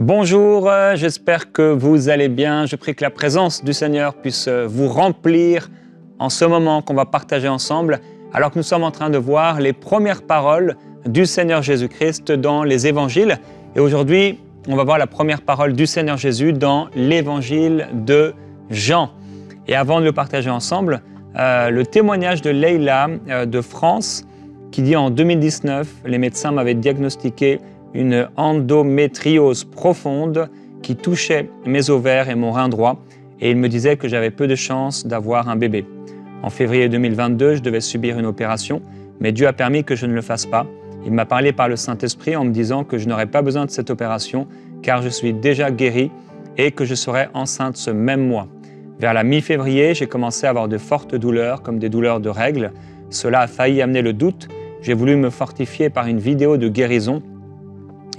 Bonjour, j'espère que vous allez bien. Je prie que la présence du Seigneur puisse vous remplir en ce moment qu'on va partager ensemble, alors que nous sommes en train de voir les premières paroles du Seigneur Jésus-Christ dans les évangiles. Et aujourd'hui, on va voir la première parole du Seigneur Jésus dans l'évangile de Jean. Et avant de le partager ensemble, le témoignage de Leïla de France, qui dit en 2019, les médecins m'avaient diagnostiqué une endométriose profonde qui touchait mes ovaires et mon rein droit, et il me disait que j'avais peu de chances d'avoir un bébé. En février 2022, je devais subir une opération, mais Dieu a permis que je ne le fasse pas. Il m'a parlé par le Saint-Esprit en me disant que je n'aurais pas besoin de cette opération car je suis déjà guéri et que je serais enceinte ce même mois. Vers la mi-février, j'ai commencé à avoir de fortes douleurs, comme des douleurs de règles. Cela a failli amener le doute. J'ai voulu me fortifier par une vidéo de guérison.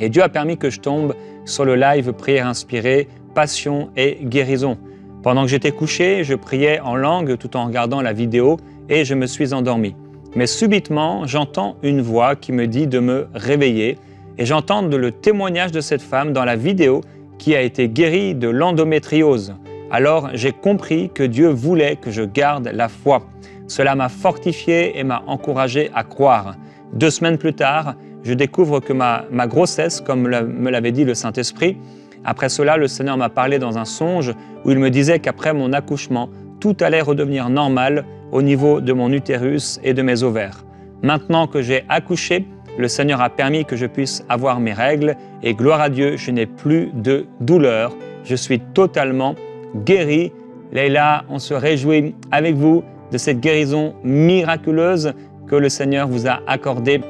Et Dieu a permis que je tombe sur le live Prière inspirée, Passion et guérison. Pendant que j'étais couché, je priais en langue tout en regardant la vidéo et je me suis endormi. Mais subitement, j'entends une voix qui me dit de me réveiller et j'entends le témoignage de cette femme dans la vidéo qui a été guérie de l'endométriose. Alors j'ai compris que Dieu voulait que je garde la foi. Cela m'a fortifié et m'a encouragé à croire. 2 semaines plus tard, je découvre que ma grossesse, comme me l'avait dit le Saint-Esprit. Après cela, le Seigneur m'a parlé dans un songe où il me disait qu'après mon accouchement, tout allait redevenir normal au niveau de mon utérus et de mes ovaires. Maintenant que j'ai accouché, le Seigneur a permis que je puisse avoir mes règles et gloire à Dieu, je n'ai plus de douleur. Je suis totalement guéri. Leïla, on se réjouit avec vous de cette guérison miraculeuse que le Seigneur vous a accordée.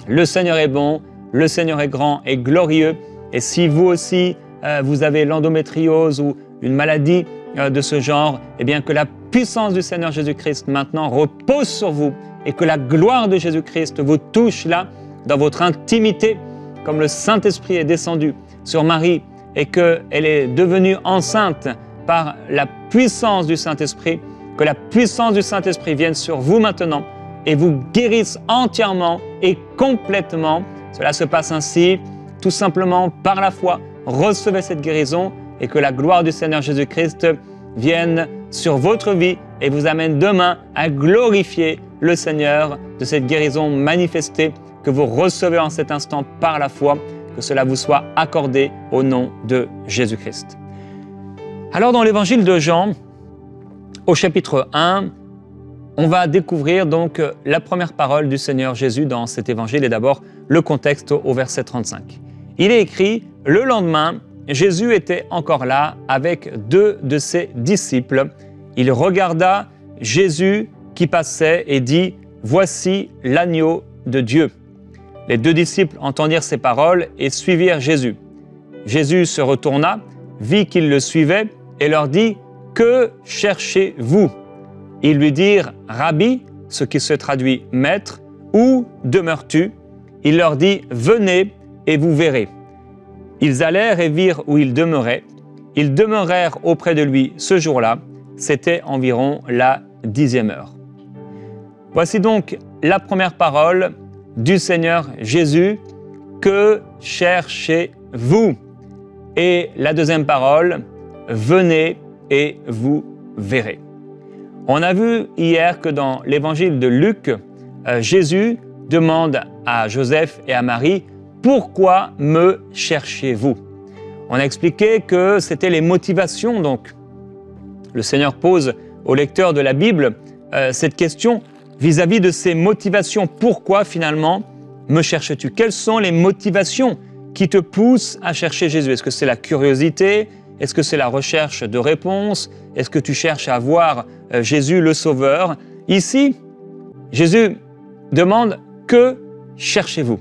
Le Seigneur est bon, le Seigneur est grand et glorieux. Et si vous aussi, vous avez l'endométriose ou une maladie de ce genre, eh bien que la puissance du Seigneur Jésus-Christ maintenant repose sur vous et que la gloire de Jésus-Christ vous touche là, dans votre intimité, comme le Saint-Esprit est descendu sur Marie et qu'elle est devenue enceinte par la puissance du Saint-Esprit, que la puissance du Saint-Esprit vienne sur vous maintenant et vous guérisse entièrement et complètement. Cela se passe ainsi, tout simplement par la foi. Recevez cette guérison et que la gloire du Seigneur Jésus-Christ vienne sur votre vie et vous amène demain à glorifier le Seigneur de cette guérison manifestée que vous recevez en cet instant par la foi, que cela vous soit accordé au nom de Jésus-Christ. Alors dans l'évangile de Jean, au chapitre 1, on va découvrir donc la première parole du Seigneur Jésus dans cet évangile et d'abord le contexte au verset 35. Il est écrit « Le lendemain, Jésus était encore là avec 2 de ses disciples. Il regarda Jésus qui passait et dit « Voici l'agneau de Dieu ». Les 2 disciples entendirent ces paroles et suivirent Jésus. Jésus se retourna, vit qu'ils le suivaient et leur dit « Que cherchez-vous » Ils lui dirent « Rabbi », ce qui se traduit « Maître », « Où demeures-tu » Il leur dit « Venez et vous verrez ». Ils allèrent et virent où il demeurait. Ils demeurèrent auprès de lui ce jour-là. C'était environ la 10e heure. Voici donc la première parole du Seigneur Jésus. « Que cherchez-vous » Et la deuxième parole « Venez et vous verrez ». On a vu hier que dans l'évangile de Luc, Jésus demande à Joseph et à Marie « Pourquoi me cherchez-vous » On a expliqué que c'était les motivations. Donc, le Seigneur pose au lecteur de la Bible cette question vis-à-vis de ses motivations. Pourquoi finalement me cherches-tu ? Quelles sont les motivations qui te poussent à chercher Jésus ? Est-ce que c'est la curiosité ? Est-ce que c'est la recherche de réponses ? Est-ce que tu cherches à voir Jésus le Sauveur ? Ici, Jésus demande « Que cherchez-vous »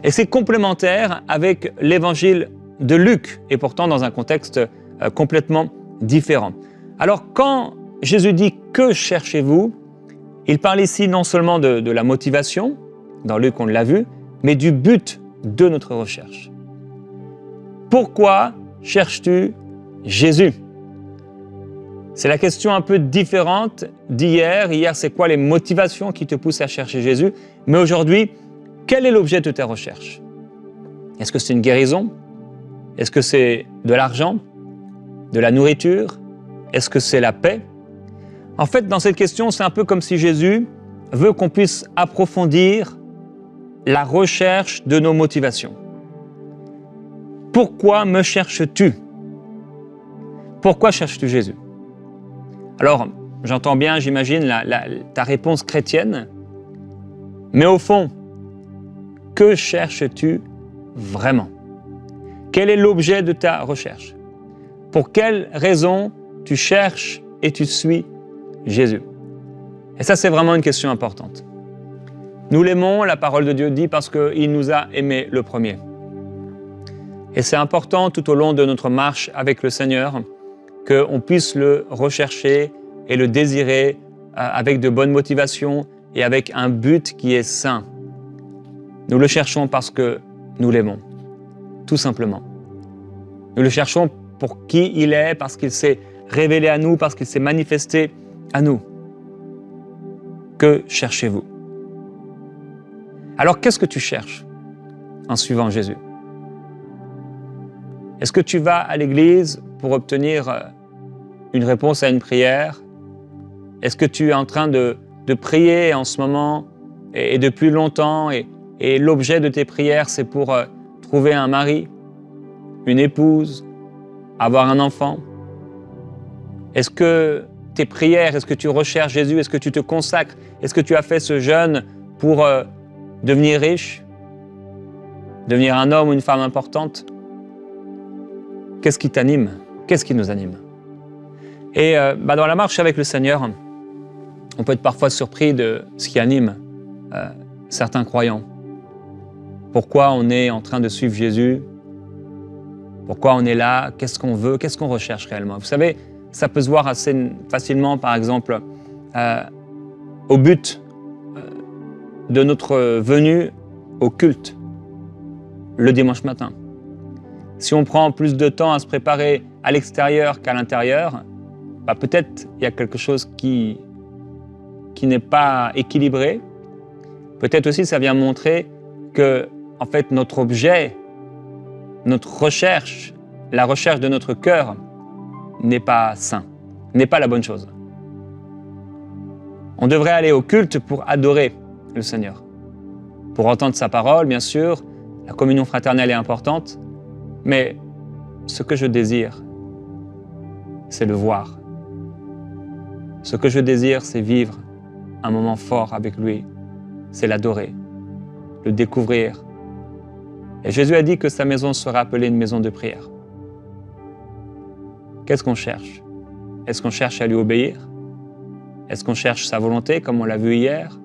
Et c'est complémentaire avec l'évangile de Luc, et pourtant dans un contexte complètement différent. Alors quand Jésus dit « Que cherchez-vous » il parle ici non seulement de la motivation, dans Luc on l'a vu, mais du but de notre recherche. Pourquoi cherches-tu Jésus ? C'est la question un peu différente d'hier. Hier, c'est quoi les motivations qui te poussent à chercher Jésus ? Mais aujourd'hui, quel est l'objet de tes recherches ? Est-ce que c'est une guérison ? Est-ce que c'est de l'argent? De la nourriture? Est-ce que c'est la paix? En fait, dans cette question, c'est un peu comme si Jésus veut qu'on puisse approfondir la recherche de nos motivations. Pourquoi me cherches-tu? Pourquoi cherches-tu Jésus? Alors, j'entends bien, j'imagine, ta réponse chrétienne, mais au fond, que cherches-tu vraiment? Quel est l'objet de ta recherche? Pour quelle raison tu cherches et tu suis Jésus? Et ça, c'est vraiment une question importante. Nous l'aimons, la parole de Dieu dit, parce qu'il nous a aimés le premier. Et c'est important tout au long de notre marche avec le Seigneur qu'on puisse le rechercher et le désirer avec de bonnes motivations et avec un but qui est sain. Nous le cherchons parce que nous l'aimons, tout simplement. Nous le cherchons pour qui il est, parce qu'il s'est révélé à nous, parce qu'il s'est manifesté à nous. Que cherchez-vous? Alors, qu'est-ce que tu cherches en suivant Jésus? Est-ce que tu vas à l'église pour obtenir une réponse à une prière? Est-ce que tu es en train de prier en ce moment et depuis longtemps et l'objet de tes prières, c'est pour trouver un mari, une épouse, avoir un enfant? Est-ce que tes prières, est-ce que tu recherches Jésus? Est-ce que tu te consacres? Est-ce que tu as fait ce jeûne pour devenir riche? Devenir un homme ou une femme importante? Qu'est-ce qui t'anime? Qu'est-ce qui nous anime? Et dans la marche avec le Seigneur, on peut être parfois surpris de ce qui anime certains croyants. Pourquoi on est en train de suivre Jésus? Pourquoi on est là? Qu'est-ce qu'on veut? Qu'est-ce qu'on recherche réellement? Vous savez, ça peut se voir assez facilement, par exemple, au but de notre venue au culte, le dimanche matin. Si on prend plus de temps à se préparer à l'extérieur qu'à l'intérieur, peut-être il y a quelque chose qui n'est pas équilibré. Peut-être aussi ça vient montrer que, en fait, notre objet, notre recherche, la recherche de notre cœur n'est pas sain, n'est pas la bonne chose. On devrait aller au culte pour adorer le Seigneur, pour entendre sa parole, bien sûr. La communion fraternelle est importante, mais ce que je désire, c'est le voir. Ce que je désire, c'est vivre un moment fort avec lui, c'est l'adorer, le découvrir. Et Jésus a dit que sa maison sera appelée une maison de prière. Qu'est-ce qu'on cherche? Est-ce qu'on cherche à lui obéir? Est-ce qu'on cherche sa volonté, comme on l'a vu hier?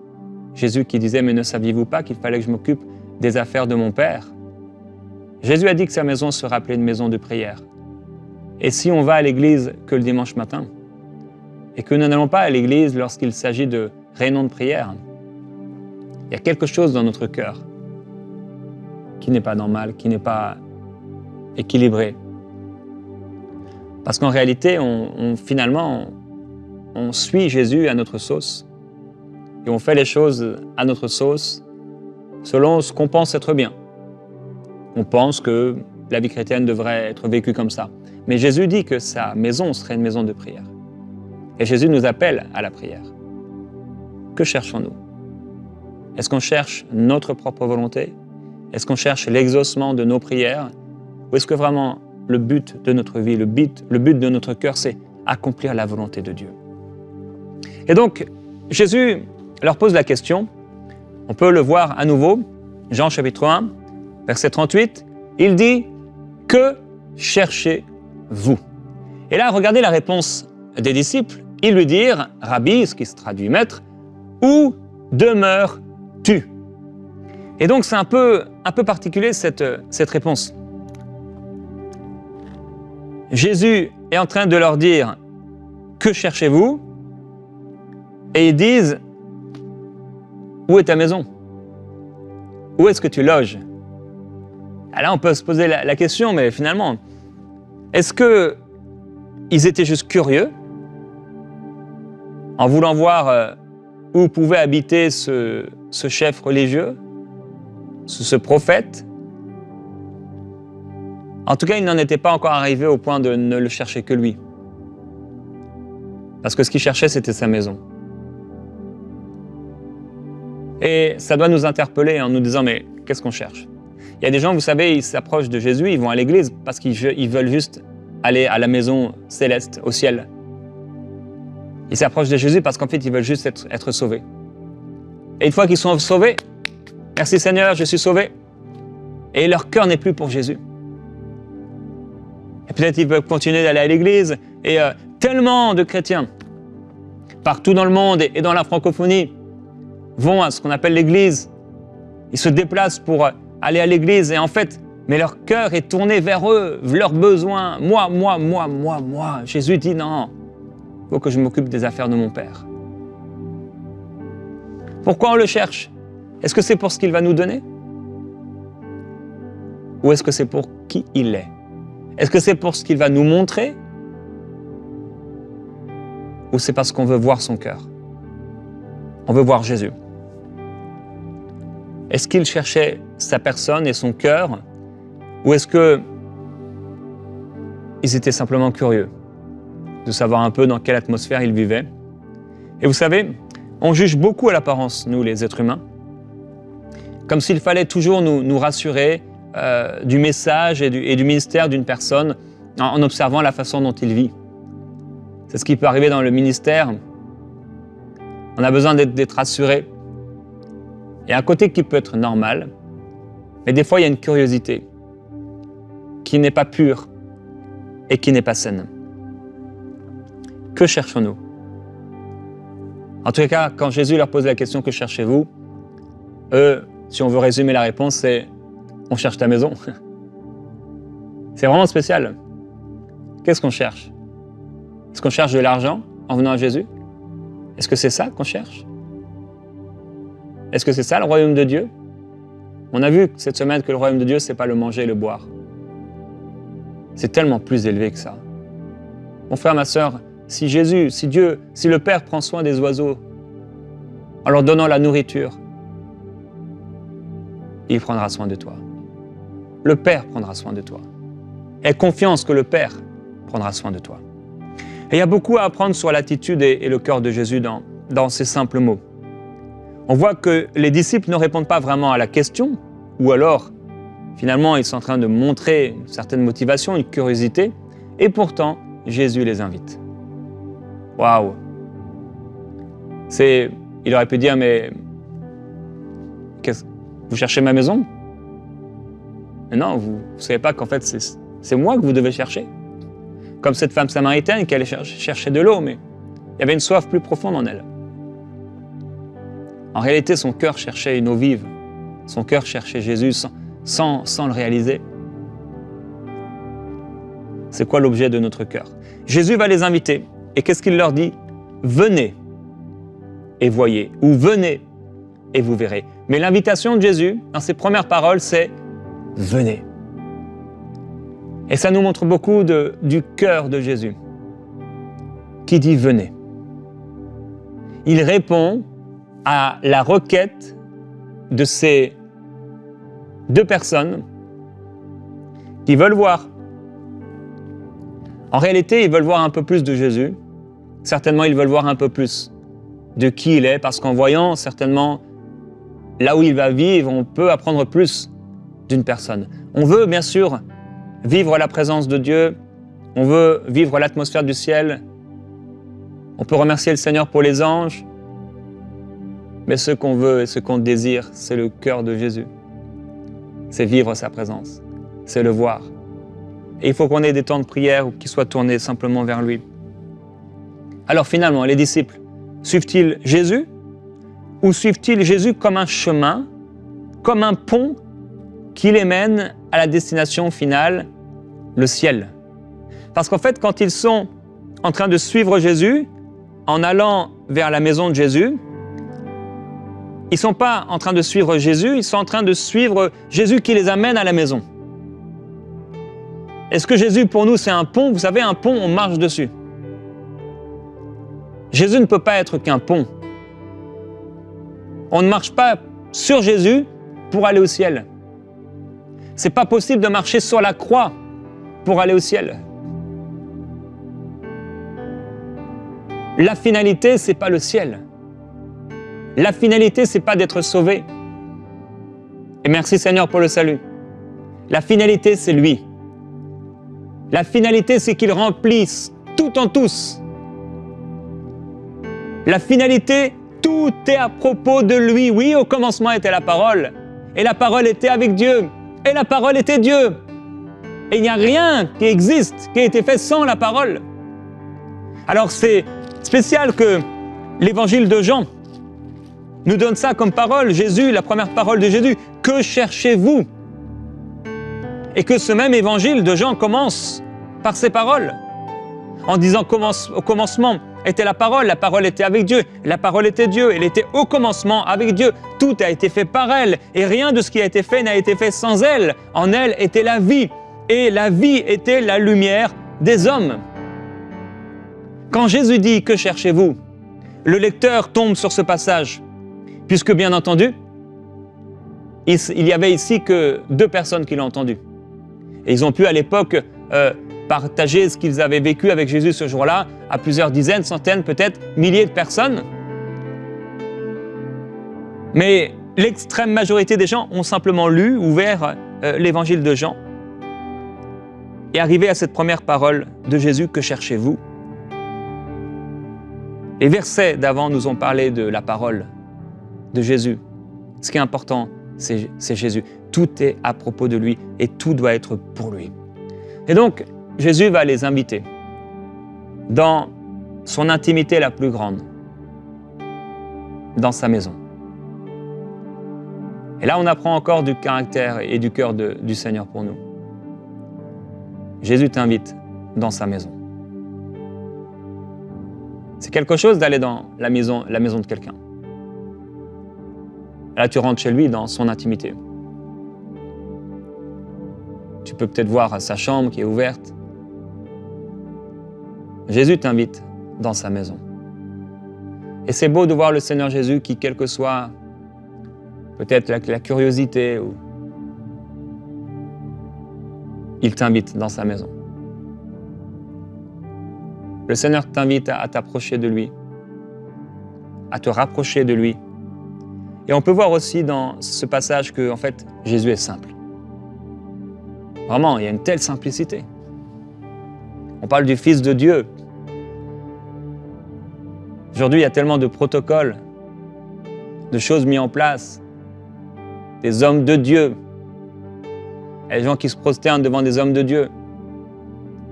Jésus qui disait « Mais ne saviez-vous pas qu'il fallait que je m'occupe des affaires de mon Père ?» Jésus a dit que sa maison sera appelée une maison de prière. Et si on va à l'église que le dimanche matin, et que nous n'allons pas à l'église lorsqu'il s'agit de réunions de prière, il y a quelque chose dans notre cœur qui n'est pas normal, qui n'est pas équilibré. Parce qu'en réalité, finalement, on suit Jésus à notre sauce et on fait les choses à notre sauce selon ce qu'on pense être bien. On pense que la vie chrétienne devrait être vécue comme ça. Mais Jésus dit que sa maison serait une maison de prière. Et Jésus nous appelle à la prière. Que cherchons-nous? Est-ce qu'on cherche notre propre volonté? Est-ce qu'on cherche l'exaucement de nos prières? Ou est-ce que vraiment le but de notre vie, le but de notre cœur, c'est accomplir la volonté de Dieu? Et donc, Jésus leur pose la question. On peut le voir à nouveau. Jean chapitre 1, verset 38. Il dit « Que cherchez-vous » Et là, regardez la réponse des disciples. Ils lui dirent « Rabbi », ce qui se traduit « maître », « Où demeures-tu » Et donc, c'est un peu particulier cette réponse. Jésus est en train de leur dire « Que cherchez-vous » Et ils disent « Où est ta maison? Où est-ce que tu loges » Là, on peut se poser la question, mais finalement, est-ce qu'ils étaient juste curieux en voulant voir où pouvait habiter ce chef religieux, ce prophète, En tout cas, il n'en était pas encore arrivé au point de ne le chercher que lui. Parce que ce qu'il cherchait, c'était sa maison. Et ça doit nous interpeller en nous disant, mais qu'est-ce qu'on cherche? Il y a des gens, vous savez, ils s'approchent de Jésus, ils vont à l'église parce qu'ils veulent juste aller à la maison céleste, au ciel. Ils s'approchent de Jésus parce qu'en fait, ils veulent juste être sauvés. Et une fois qu'ils sont sauvés, merci Seigneur, je suis sauvé. Et leur cœur n'est plus pour Jésus. Et peut-être ils peuvent continuer d'aller à l'église. Et tellement de chrétiens, partout dans le monde et dans la francophonie, vont à ce qu'on appelle l'église. Ils se déplacent pour aller à l'église et en fait, mais leur cœur est tourné vers eux, leurs besoins. Moi. Jésus dit non, il faut que je m'occupe des affaires de mon Père. Pourquoi on le cherche? Est-ce que c'est pour ce qu'il va nous donner? Ou est-ce que c'est pour qui il est? Est-ce que c'est pour ce qu'il va nous montrer? Ou c'est parce qu'on veut voir son cœur? On veut voir Jésus. Est-ce qu'il cherchait sa personne et son cœur? Ou est-ce qu'ils étaient simplement curieux de savoir un peu dans quelle atmosphère ils vivaient? Et vous savez, on juge beaucoup à l'apparence, nous les êtres humains, comme s'il fallait toujours nous rassurer du message et du ministère d'une personne en observant la façon dont il vit. C'est ce qui peut arriver dans le ministère. On a besoin d'être rassuré. Il y a un côté qui peut être normal, mais des fois il y a une curiosité qui n'est pas pure et qui n'est pas saine. Que cherchons-nous? En tout cas, quand Jésus leur pose la question « Que cherchez-vous ?» Eux, si on veut résumer la réponse, c'est « On cherche ta maison ». C'est vraiment spécial. Qu'est-ce qu'on cherche? Est-ce qu'on cherche de l'argent en venant à Jésus? Est-ce que c'est ça qu'on cherche? Est-ce que c'est ça le royaume de Dieu? On a vu cette semaine que le royaume de Dieu, ce n'est pas le manger et le boire. C'est tellement plus élevé que ça. Mon frère, ma sœur, si Jésus, si Dieu, si le Père prend soin des oiseaux en leur donnant la nourriture, il prendra soin de toi. Le Père prendra soin de toi. Aie confiance que le Père prendra soin de toi. Et il y a beaucoup à apprendre sur l'attitude et le cœur de Jésus dans ces simples mots. On voit que les disciples ne répondent pas vraiment à la question, ou alors, finalement, ils sont en train de montrer une certaine motivation, une curiosité, et pourtant, Jésus les invite. Waouh! Il aurait pu dire, mais vous cherchez ma maison? Mais non, vous ne savez pas qu'en fait, c'est moi que vous devez chercher. Comme cette femme samaritaine qui allait chercher de l'eau, mais il y avait une soif plus profonde en elle. En réalité, son cœur cherchait une eau vive. Son cœur cherchait Jésus sans le réaliser. C'est quoi l'objet de notre cœur? Jésus va les inviter. Et qu'est-ce qu'il leur dit? Venez et voyez, ou venez et vous verrez. Mais l'invitation de Jésus, dans ses premières paroles, c'est venez. Et ça nous montre beaucoup du cœur de Jésus, qui dit venez. Il répond à la requête de ces deux personnes qui veulent voir. En réalité, ils veulent voir un peu plus de Jésus. Certainement, ils veulent voir un peu plus de qui il est, parce qu'en voyant certainement là où il va vivre, on peut apprendre plus d'une personne. On veut bien sûr vivre la présence de Dieu, on veut vivre l'atmosphère du ciel, on peut remercier le Seigneur pour les anges, mais ce qu'on veut et ce qu'on désire, c'est le cœur de Jésus. C'est vivre sa présence, c'est le voir. Et il faut qu'on ait des temps de prière qui soient tournés simplement vers lui. Alors finalement, les disciples, suivent-ils Jésus ou suivent-ils Jésus comme un chemin, comme un pont qui les mène à la destination finale, le ciel? Parce qu'en fait, quand ils sont en train de suivre Jésus, en allant vers la maison de Jésus, ils ne sont pas en train de suivre Jésus, ils sont en train de suivre Jésus qui les amène à la maison. Est-ce que Jésus, pour nous, c'est un pont? Vous savez, un pont, on marche dessus. Jésus ne peut pas être qu'un pont. On ne marche pas sur Jésus pour aller au ciel. Ce n'est pas possible de marcher sur la croix pour aller au ciel. La finalité, c'est pas le ciel. La finalité, c'est pas d'être sauvé. Et merci Seigneur pour le salut. La finalité, c'est lui. La finalité, c'est qu'il remplisse tout en tous. La finalité, tout est à propos de lui. Oui, au commencement était la parole. Et la parole était avec Dieu. Et la parole était Dieu. Et il n'y a rien qui existe, qui a été fait sans la parole. Alors c'est spécial que l'évangile de Jean nous donne ça comme parole. Jésus, la première parole de Jésus, « Que cherchez-vous » Et que ce même évangile de Jean commence par ces paroles, en disant au commencement était la parole était avec Dieu, la parole était Dieu, elle était au commencement avec Dieu, tout a été fait par elle, et rien de ce qui a été fait n'a été fait sans elle. En elle était la vie, et la vie était la lumière des hommes. Quand Jésus dit « Que cherchez-vous » le lecteur tombe sur ce passage, puisque bien entendu, il y avait ici que 2 personnes qui l'ont entendu. Et ils ont pu à l'époque partager ce qu'ils avaient vécu avec Jésus ce jour-là à plusieurs dizaines, centaines, peut-être milliers de personnes. Mais l'extrême majorité des gens ont simplement lu, ouvert l'évangile de Jean et arrivé à cette première parole de Jésus, « Que cherchez-vous » Les versets d'avant nous ont parlé de la parole de Jésus. Ce qui est important, c'est Jésus. Tout est à propos de lui et tout doit être pour lui. Et donc, Jésus va les inviter dans son intimité la plus grande, dans sa maison. Et là, on apprend encore du caractère et du cœur du Seigneur pour nous. Jésus t'invite dans sa maison. C'est quelque chose d'aller dans la maison de quelqu'un. Là, tu rentres chez lui dans son intimité. Tu peux peut-être voir sa chambre qui est ouverte. Jésus t'invite dans sa maison. Et c'est beau de voir le Seigneur Jésus qui, quelle que soit peut-être la curiosité, ou il t'invite dans sa maison. Le Seigneur t'invite à t'approcher de lui, à te rapprocher de lui. Et on peut voir aussi dans ce passage que, en fait, Jésus est simple. Vraiment, il y a une telle simplicité. On parle du Fils de Dieu. Aujourd'hui, il y a tellement de protocoles, de choses mises en place, des hommes de Dieu. Il y a des gens qui se prosternent devant des hommes de Dieu.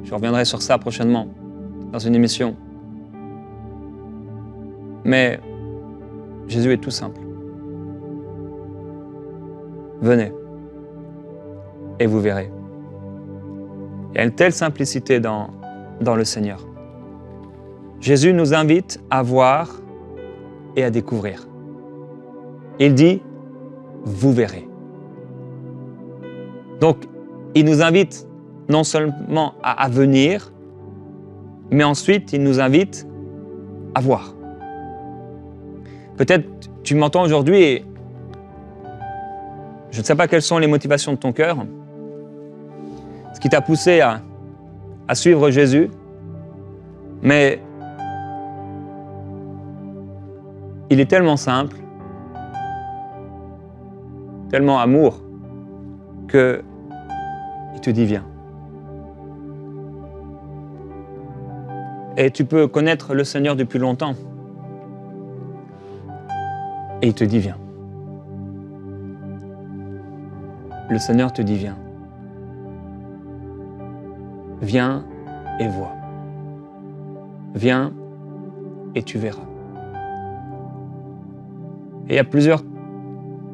Je reviendrai sur ça prochainement, dans une émission. Mais Jésus est tout simple. Venez et vous verrez. Il y a une telle simplicité dans le Seigneur. Jésus nous invite à voir et à découvrir. Il dit, vous verrez. Donc, il nous invite non seulement à venir, mais ensuite, il nous invite à voir. Peut-être tu m'entends aujourd'hui et je ne sais pas quelles sont les motivations de ton cœur, ce qui t'a poussé à suivre Jésus, mais il est tellement simple, tellement amour, qu'il te dit viens. Et tu peux connaître le Seigneur depuis longtemps. Et il te dit viens. Le Seigneur te dit viens. Viens et vois. Viens et tu verras. Et il y a plusieurs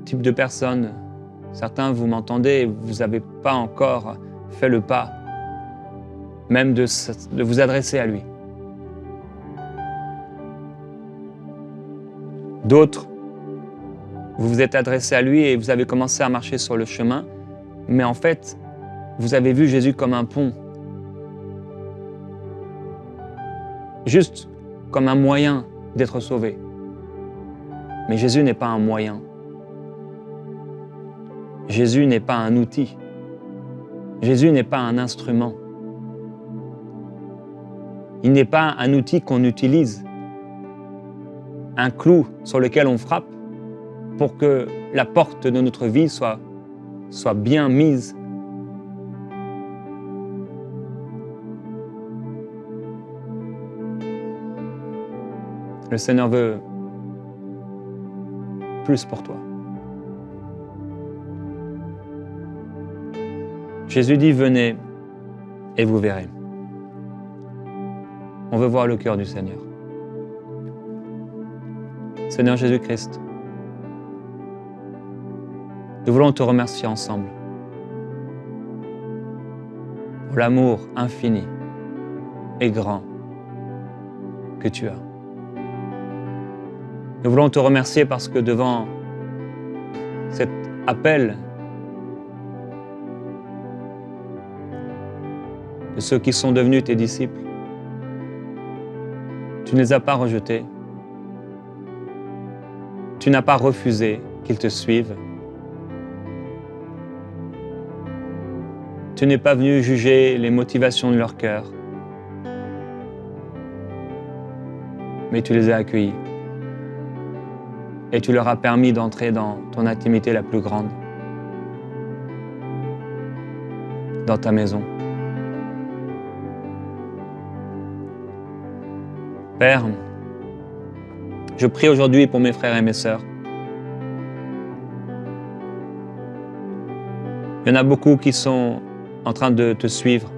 types de personnes. Certains, vous m'entendez, et vous n'avez pas encore fait le pas, même de vous adresser à lui. D'autres, vous vous êtes adressé à lui et vous avez commencé à marcher sur le chemin, mais en fait, vous avez vu Jésus comme un pont, juste comme un moyen d'être sauvé. Mais Jésus n'est pas un moyen. Jésus n'est pas un outil. Jésus n'est pas un instrument. Il n'est pas un outil qu'on utilise, un clou sur lequel on frappe pour que la porte de notre vie soit bien mise. Le Seigneur veut plus pour toi. Jésus dit, venez et vous verrez. On veut voir le cœur du Seigneur. Seigneur Jésus-Christ, nous voulons te remercier ensemble pour l'amour infini et grand que tu as. Nous voulons te remercier parce que devant cet appel de ceux qui sont devenus tes disciples, tu ne les as pas rejetés. Tu n'as pas refusé qu'ils te suivent. Tu n'es pas venu juger les motivations de leur cœur, mais tu les as accueillis. Et tu leur as permis d'entrer dans ton intimité la plus grande, dans ta maison. Père, je prie aujourd'hui pour mes frères et mes sœurs. Il y en a beaucoup qui sont en train de te suivre,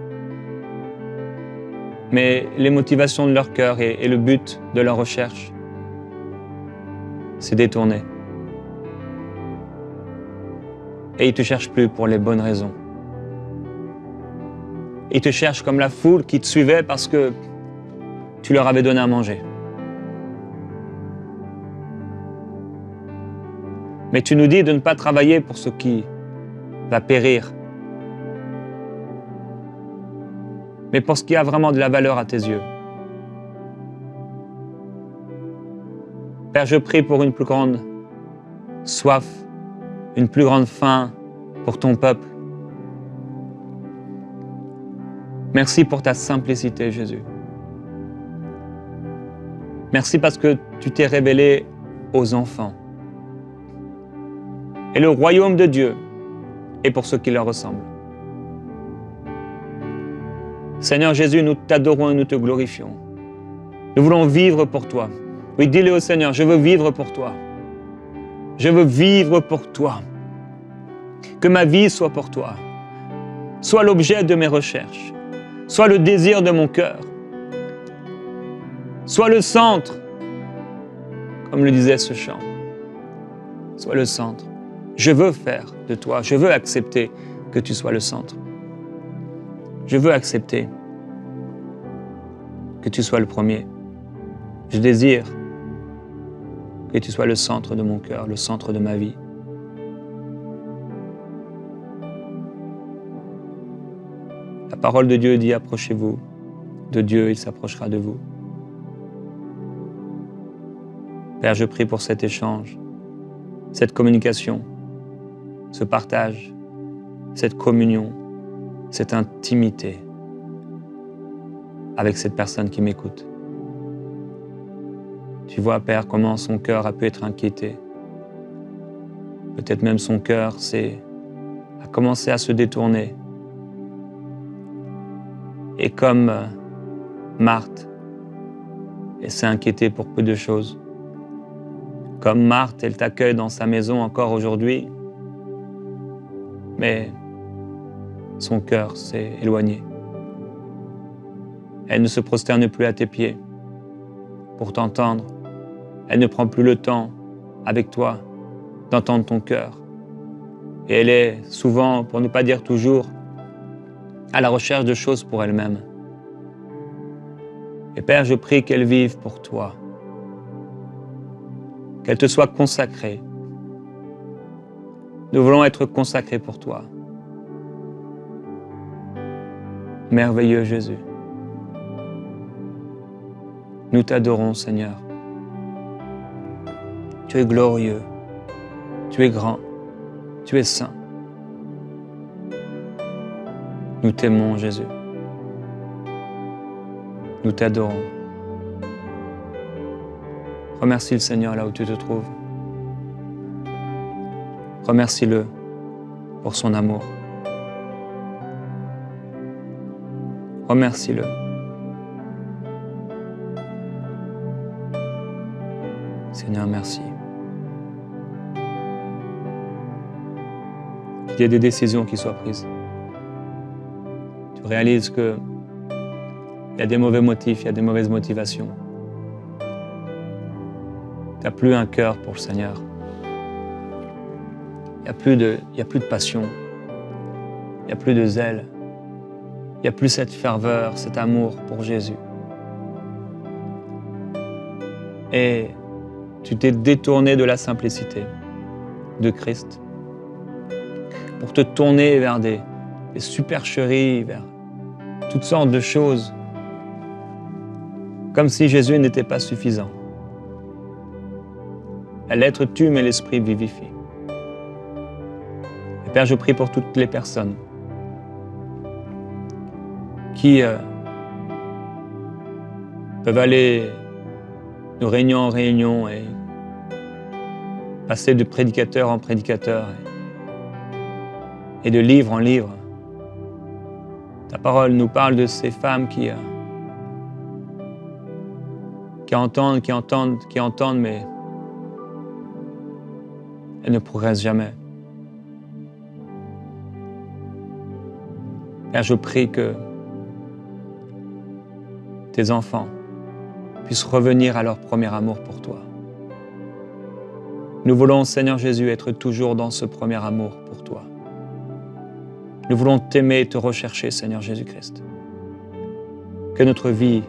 mais les motivations de leur cœur et le but de leur recherche, c'est détourné. Et ils ne te cherchent plus pour les bonnes raisons. Ils te cherchent comme la foule qui te suivait parce que tu leur avais donné à manger. Mais tu nous dis de ne pas travailler pour ce qui va périr, mais pour ce qui a vraiment de la valeur à tes yeux. Père, je prie pour une plus grande soif, une plus grande faim pour ton peuple. Merci pour ta simplicité, Jésus. Merci parce que tu t'es révélé aux enfants. Et le royaume de Dieu est pour ceux qui leur ressemblent. Seigneur Jésus, nous t'adorons et nous te glorifions. Nous voulons vivre pour toi. Oui, dis-le au Seigneur, je veux vivre pour toi. Je veux vivre pour toi. Que ma vie soit pour toi. Sois l'objet de mes recherches. Sois le désir de mon cœur. Sois le centre, comme le disait ce chant. Sois le centre. Je veux faire de toi, je veux accepter que tu sois le centre. Je veux accepter que tu sois le premier. Je désire que tu sois le centre de mon cœur, le centre de ma vie. La parole de Dieu dit, approchez-vous de Dieu, il s'approchera de vous. Père, je prie pour cet échange, cette communication, ce partage, cette communion, cette intimité avec cette personne qui m'écoute. Tu vois, Père, comment son cœur a pu être inquiété. Peut-être même son cœur a commencé à se détourner. Et comme Marthe, elle s'est inquiétée pour peu de choses. Comme Marthe, elle t'accueille dans sa maison encore aujourd'hui, mais son cœur s'est éloigné. Elle ne se prosterne plus à tes pieds pour t'entendre. Elle ne prend plus le temps avec toi d'entendre ton cœur. Et elle est souvent, pour ne pas dire toujours, à la recherche de choses pour elle-même. Et Père, je prie qu'elle vive pour toi, qu'elle te soit consacrée. Nous voulons être consacrés pour toi. Merveilleux Jésus. Nous t'adorons, Seigneur. Tu es glorieux, tu es grand, tu es saint. Nous t'aimons, Jésus. Nous t'adorons. Remercie le Seigneur là où tu te trouves. Remercie-le pour son amour. Remercie-le. Seigneur, merci. Qu'il y ait des décisions qui soient prises. Tu réalises que il y a des mauvais motifs, il y a des mauvaises motivations. Tu n'as plus un cœur pour le Seigneur. Il n'y a plus de passion. Il n'y a plus de zèle. Il n'y a plus cette ferveur, cet amour pour Jésus. Et tu t'es détourné de la simplicité de Christ pour te tourner vers des supercheries, vers toutes sortes de choses, comme si Jésus n'était pas suffisant. La lettre tue, mais l'esprit vivifie. Et Père, je prie pour toutes les personnes qui peuvent aller de réunion en réunion et passer de prédicateur en prédicateur et de livre en livre. Ta parole nous parle de ces femmes qui entendent, mais elles ne progressent jamais. Père, je prie que tes enfants puissent revenir à leur premier amour pour toi. Nous voulons, Seigneur Jésus, être toujours dans ce premier amour pour toi. Nous voulons t'aimer et te rechercher, Seigneur Jésus-Christ. Que notre vie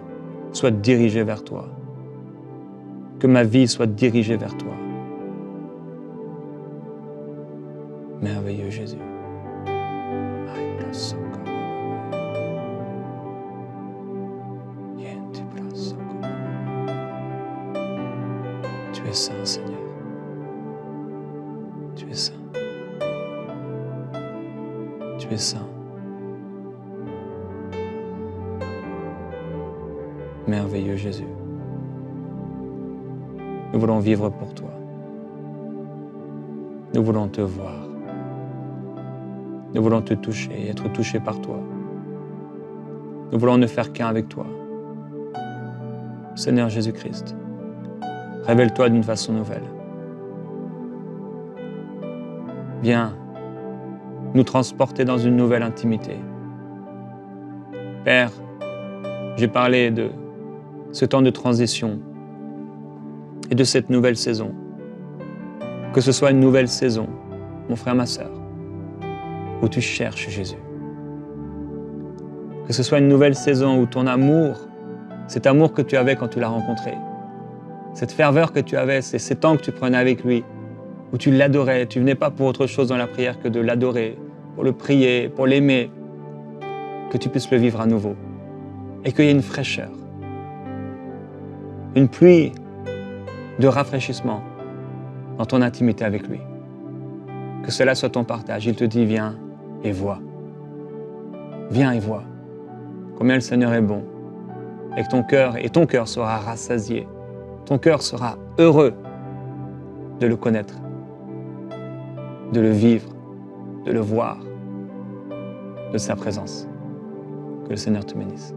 soit dirigée vers toi. Que ma vie soit dirigée vers toi. Merveilleux Jésus. Tu es saint, Seigneur. Tu es saint. Tu es saint. Merveilleux Jésus. Nous voulons vivre pour toi. Nous voulons te voir. Nous voulons te toucher et être touchés par toi. Nous voulons ne faire qu'un avec toi. Seigneur Jésus-Christ, révèle-toi d'une façon nouvelle. Viens nous transporter dans une nouvelle intimité. Père, j'ai parlé de ce temps de transition et de cette nouvelle saison. Que ce soit une nouvelle saison, mon frère, ma sœur, où tu cherches Jésus. Que ce soit une nouvelle saison où ton amour, cet amour que tu avais quand tu l'as rencontré, cette ferveur que tu avais, ces temps que tu prenais avec lui, où tu l'adorais, tu venais pas pour autre chose dans la prière que de l'adorer, pour le prier, pour l'aimer, que tu puisses le vivre à nouveau. Et qu'il y ait une fraîcheur, une pluie de rafraîchissement dans ton intimité avec lui. Que cela soit ton partage. Il te dit, viens et vois. Viens et vois combien le Seigneur est bon. Et que ton cœur sera rassasié. Ton cœur sera heureux de le connaître, de le vivre, de le voir, de sa présence. Que le Seigneur te bénisse.